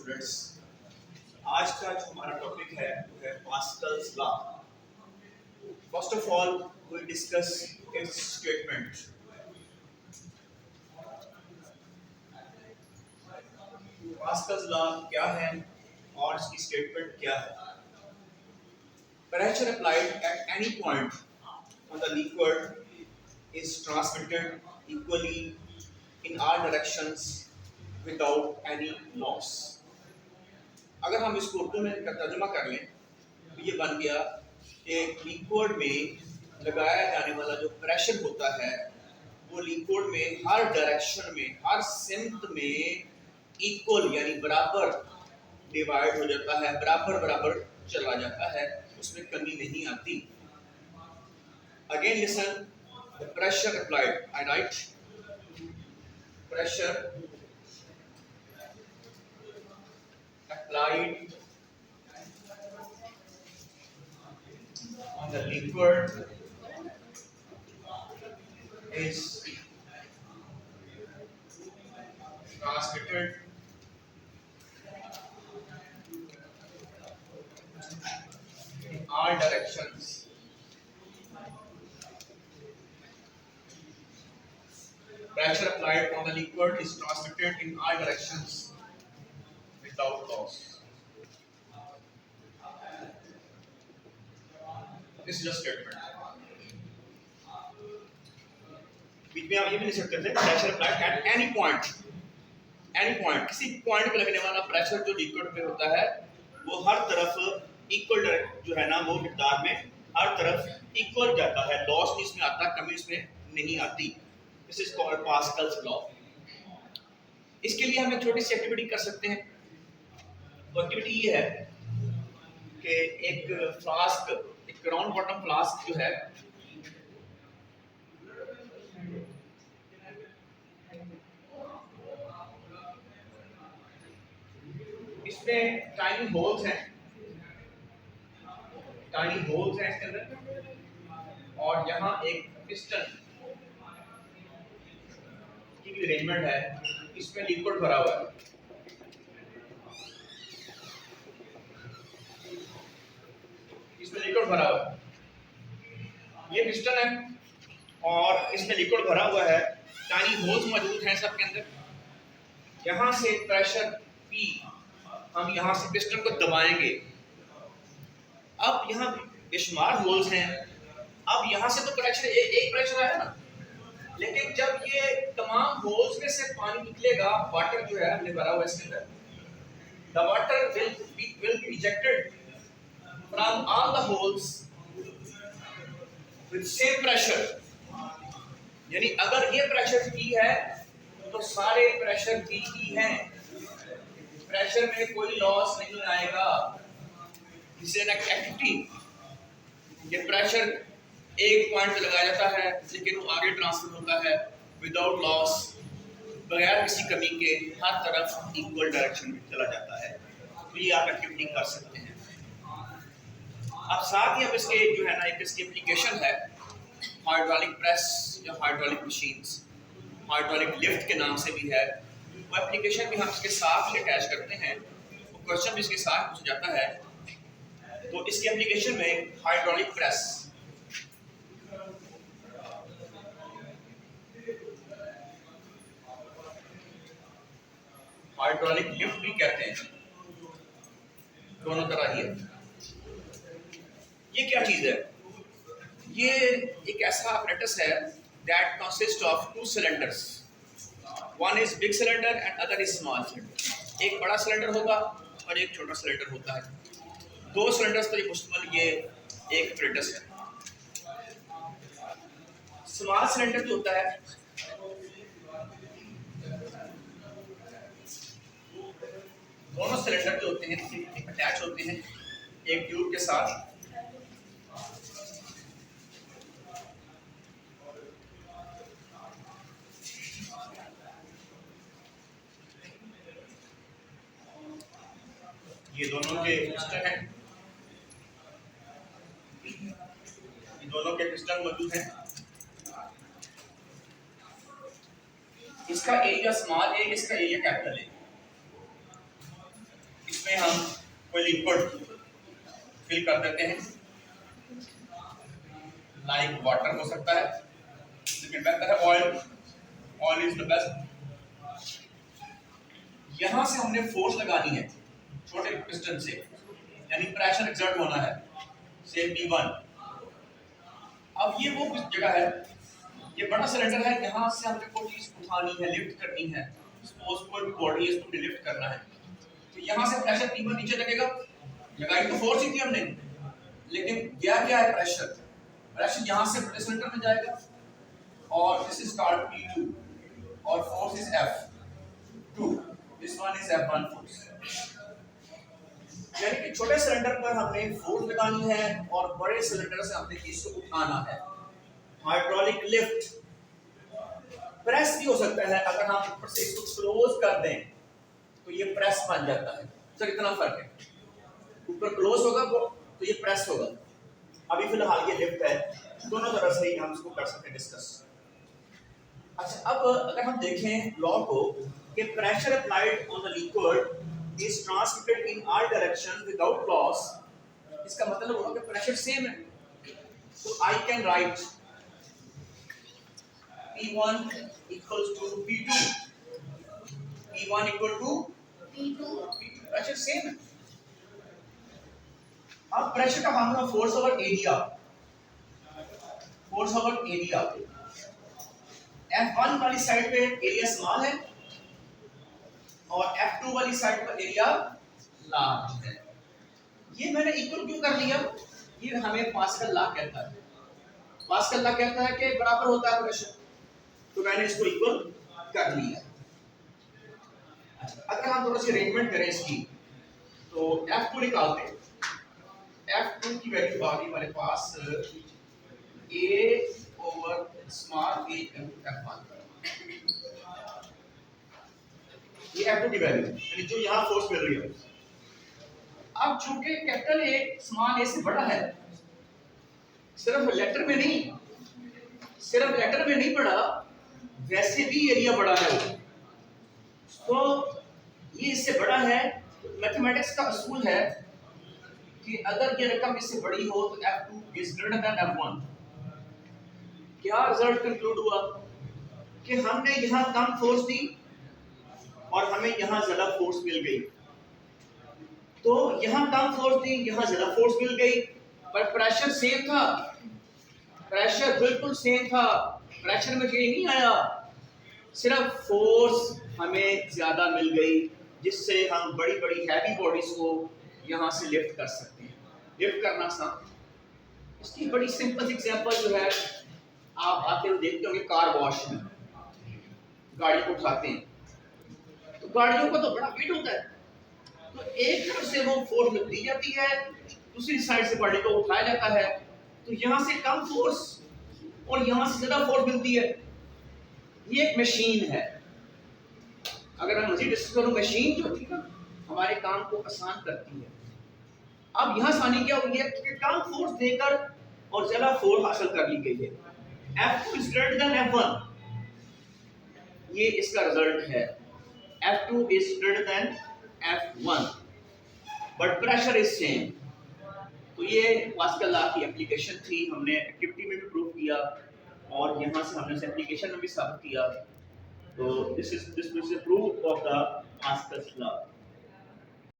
Students, आज का जो हमारा टॉपिक है वो है Pascal's law. First of all we discuss its statement. Pascal's law क्या है और इसकी स्टेटमेंट क्या है। Pressure applied at any point on the liquid is transmitted equally in all directions without any loss। अगर हम इसको उर्दू में तर्जुमा कर लें तो ये बन गया एक लिक्विड में लगाया जाने वाला जो प्रेशर होता है वो लिक्विड में हर डायरेक्शन में, हर सिमत में इक्वल यानी बराबर डिवाइड हो जाता है, बराबर बराबर चला जाता है, उसमें कमी नहीं आती। Again listen, the pressure applied, I right pressure applied on the liquid is transmitted in all directions pressure applied on the liquid is transmitted in all directions without loss। This is just statement। बीच में आप ये भी लिख सकते थे pressure applied at any point, किसी point पे लगने वाला प्रेशर जो लिक्विड पे होता है वो हर तरफ इक्वल जो है ना वो मिकदार में हर तरफ इक्वल जाता है, लॉस भी इसमें आता, कमी इसमें नहीं आती। This is called Pascal's law. इसके लिए हम एक छोटी सी एक्टिविटी कर सकते हैं। तो एक्टिविटी ये है कि एक फ्लास्क, एक राउंड बॉटम फ्लास्क जो है इसमें टाइनी होल्स हैं इसके अंदर, और यहाँ एक पिस्टन की अरेंजमेंट है, इसमें लिक्विड भरा हुआ है। ये पिस्टन है और इसमें लिक्विड भरा हुआ है, टाइनी होल्स मौजूद हैं सबके अंदर। यहाँ से प्रेशर P, हम यहाँ से पिस्टन को दबाएंगे। अब यहाँ बेशुमार होल्स हैं, अब यहाँ से तो प्रेशर एक प्रेशर आया ना, लेकिन जब ये तमाम होल्स में से पानी निकलेगा, वाटर जो है हमने भरा हुआ इसके अंदर, the water will be ejected from all the holes with same pressure। यानी अगर ये प्रेशर P है तो सारे प्रेशर P ही हैं, प्रेशर में कोई लॉस नहीं आएगा। इसे ना एक्टिविटी, ये प्रेशर एक पॉइंट पे लगाया जाता है लेकिन वो आगे ट्रांसफर होता है विदाउट लॉस, बगैर किसी कमी के हर तरफ इक्वल डायरेक्शन में चला जाता है। तो ये आप एक्टिविटी कर सकते हैं। अब साथ ही अब इसके जो है ना एक इसकी एप्लीकेशन है हाइड्रोलिक प्रेस या हाइड्रोलिक मशीन्स, हाइड्रोलिक लिफ्ट के नाम से भी है। वो एप्लीकेशन भी हम इसके साथ अटैच करते हैं, वो क्वेश्चन भी इसके साथ पूछा जाता है। तो इसकी एप्लीकेशन में हाइड्रोलिक प्रेस, हाइड्रोलिक लिफ्ट भी कहते हैं, दोनों तरह ही है। ये क्या चीज है? ये एक ऐसा apparatus है that consists of two cylinders, one is big cylinder and other is small cylinder। एक बड़ा सिलेंडर होगा और एक छोटा सिलेंडर होता है, दो सिलेंडर्स पर मुश्तमिल ये एक apparatus है। स्मॉल सिलेंडर जो होता है दोनों सिलेंडर जो होते हैं अटैच होते हैं एक ट्यूब के साथ। ये दोनों के पिस्टन हैं, ये दोनों के पिस्टन मौजूद हैं। इसका एरिया स्मॉल है, इसका एरिया कैपिटल है। इसमें हम कोई लिक्विड फिल कर देते हैं, लाइक वाटर हो सकता है, लेकिन बेहतर है oil, oil is the best. यहां से हमने फोर्स लगानी है छोटे पिस्टन से, यानी प्रेशर एक्सर्ट होना है, से P1। अब ये वो जगह है, ये बड़ा सिलेंडर है, यहाँ से हमने कोई चीज उठानी है, लिफ्ट करनी है, सपोज कोई भी बॉडी है, इसको लिफ्ट करना है, तो यहाँ से प्रेशर P1 नीचे लगेगा, लगाई तो फोर्स ही थी हमने, लेकिन गया क्या है प्रेशर, प्रेशर यहाँ से बड़े सिलेंडर में जाएगा, और दिस इज कॉल्ड P2 और force is F2, this one is F1 force. यानी कि छोटे सिलेंडर पर हमने फोर्स लगानी है और बड़े सिलेंडर से हमने इसको उठाना है। हाइड्रोलिक लिफ्ट प्रेस भी हो सकता है, अगर हम ऊपर से इसको क्लोज कर दें तो ये प्रेस बन जाता है। सर इतना फर्क है, ऊपर क्लोज होगा तो ये प्रेस होगा। अभी फिलहाल ये लिफ्ट है, दोनों तरह से हम इसको कर सकते हैं डिस्कस। अच्छा, अब अगर हम देखें लॉ को कि pressure applied on the liquid is transmitted in all direction without loss, इसका मतलब होगा कि प्रेशर सेम है, तो I can write P1 equals to P2, P1 equal to P2, pressure same है। अब प्रेशर का formula force over area, force over area, F1 वाली साइड पे एरिया स्मॉल है और F2 वाली साइड पर एरिया लार्ज है। ये मैंने इक्वल क्यों कर लिया, ये हमें पास्कल लॉ कहता है। पास्कल लॉ कहता है कि बराबर होता है प्रेशर, तो मैंने इसको इक्वल कर लिया। अच्छा, अगर हम थोड़ा सी अरेंजमेंट करें इसकी, तो F2 निकालते हैं, F2 की वैल्यू आ गई हमारे पास A over small a F1, ये F2 की वैल्यू यानी जो यहाँ फोर्स मिल रही है। अब चूंकि कैपिटल A स्मॉल a से बड़ा है, सिर्फ लेटर में नहीं बड़ा, वैसे भी एरिया बड़ा है वो, तो ये इससे बड़ा है। मैथमेटिक्स का असूल है कि अगर ये रकम इससे बड़ी हो तो F2 is greater than F1। क्या रिजल्ट कंक्लूड हुआ कि हमने यहाँ कम फोर्स दी और हमें यहाँ ज्यादा फोर्स मिल गई, तो यहाँ कम फोर्स दी, यहाँ ज्यादा फोर्स मिल गई, पर प्रेशर सेम था, प्रेशर बिल्कुल सेम था, प्रेशर में चेंज नहीं आया, सिर्फ फोर्स हमें ज्यादा मिल गई, जिससे हम बड़ी बड़ी हैवी बॉडीज को यहाँ से लिफ्ट कर सकते हैं। लिफ्ट करना आसान, इसकी बड़ी सिंपल एग्जांपल जो है, आप आते हुए देखते होंगे कार वॉश में गाड़ी को उठाते हैं, तो गाड़ियों का तो बड़ा वेट होता है, तो एक तरफ से वो फोर्स दी जाती है, दूसरी साइड से गाड़ी को उठाया जाता है, तो यहाँ से कम फोर्स और यहाँ से ज्यादा फोर्स मिलती है। ये एक मशीन है। अगर हम मजीद डिस्कस करूं, मशीन जो होती है ना हमारे काम को आसान करती है। अब यहाँ आसानी क्या हुई है कि कम फोर्स देकर और ज्यादा फोर्स हासिल कर ली गई है। F2 is greater than F1, ये इसका रिजल्ट है। F2 is greater than F1, but pressure is same। तो ये पास्कल लॉ की एप्लीकेशन थी, हमने एक्टिविटी में भी प्रूव किया और यहाँ से हमने एप्लीकेशन में भी साबित किया। तो this is proof of the pascal law.